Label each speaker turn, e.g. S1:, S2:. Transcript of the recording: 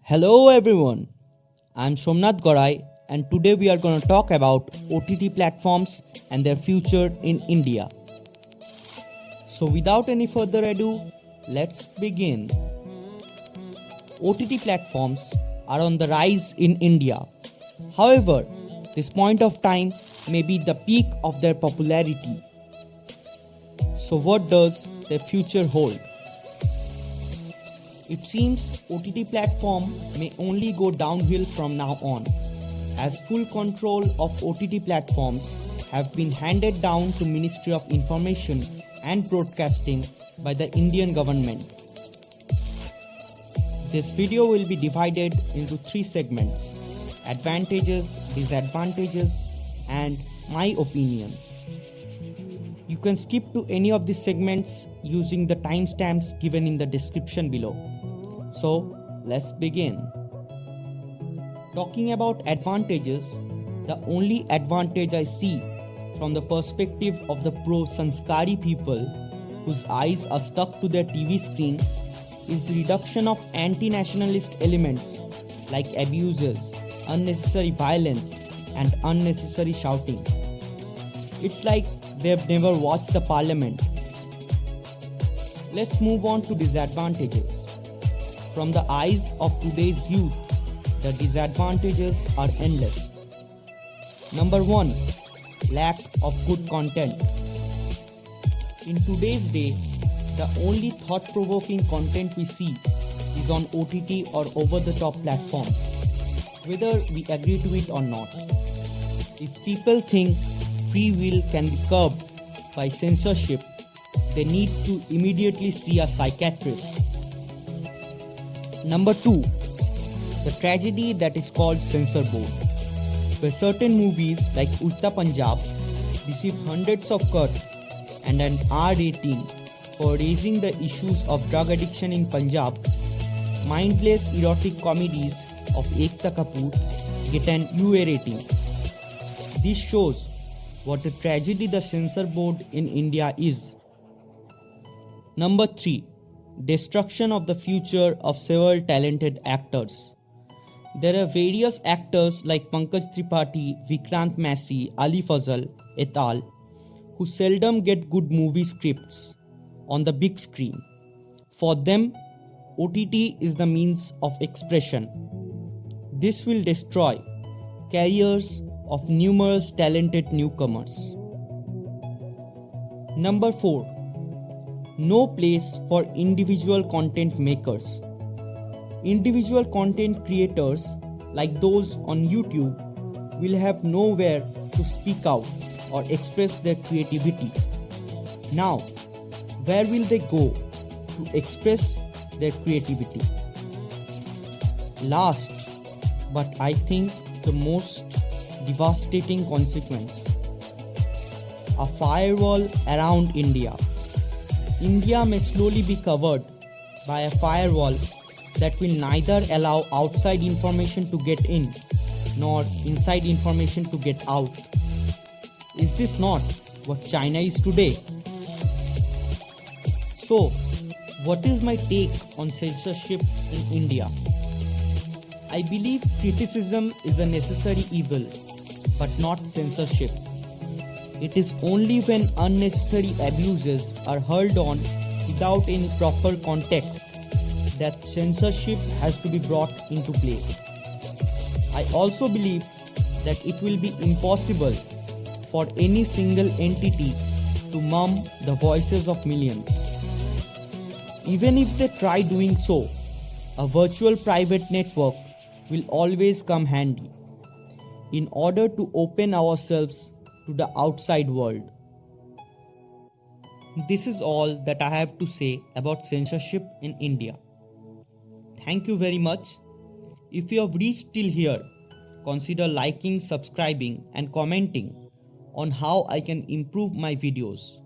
S1: Hello everyone, I'm Somnath Gorai and today we are going to talk about OTT platforms and their future in India. So without any further ado, let's begin. OTT platforms are on the rise in India. However, this point of time may be the peak of their popularity. So what does their future hold? It seems OTT platform may only go downhill from now on, as full control of OTT platforms have been handed down to Ministry of Information and Broadcasting by the Indian government. This video will be divided into 3 segments: advantages, disadvantages, and my opinion. You can skip to any of these segments using the timestamps given in the description below. So let's begin. Talking about advantages, the only advantage I see from the perspective of the pro-sanskari people whose eyes are stuck to their TV screen is the reduction of anti-nationalist elements like abuses, unnecessary violence, and unnecessary shouting. It's like they've never watched the parliament. Let's move on to disadvantages. From the eyes of today's youth, the disadvantages are endless. Number 1. Lack of good content. In today's day, the only thought-provoking content we see is on OTT or over-the-top platforms, whether we agree to it or not. If people think free will can be curbed by censorship, they need to immediately see a psychiatrist. Number 2. The tragedy that is called censor board, where certain movies like Ulta Punjab receive hundreds of cuts and an R rating for raising the issues of drug addiction in Punjab. Mindless erotic comedies of Ekta Kapoor get an UA rating. This shows what a tragedy the censor board in India is. Number 3. Destruction of the future of several talented actors. There are various actors like Pankaj Tripathi, Vikrant Massey, Ali Fazal, et al., who seldom get good movie scripts on the big screen. For them, OTT is the means of expression. This will destroy careers of numerous talented newcomers. Number 4. No place for individual content makers. Individual content creators like those on YouTube will have nowhere to speak out or express their creativity. Now, where will they go to express their creativity? Last, but I think the most devastating consequence: a firewall around India. India may slowly be covered by a firewall that will neither allow outside information to get in nor inside information to get out. Is this not what China is today? So, what is my take on censorship in India? I believe criticism is a necessary evil, but not censorship. It is only when unnecessary abuses are hurled on without any proper context that censorship has to be brought into play. I also believe that it will be impossible for any single entity to mum the voices of millions. Even if they try doing so, a virtual private network will always come handy in order to open ourselves to the outside world. This is all that I have to say about censorship in India. Thank you very much. If you have reached till here, consider liking, subscribing, and commenting on how I can improve my videos.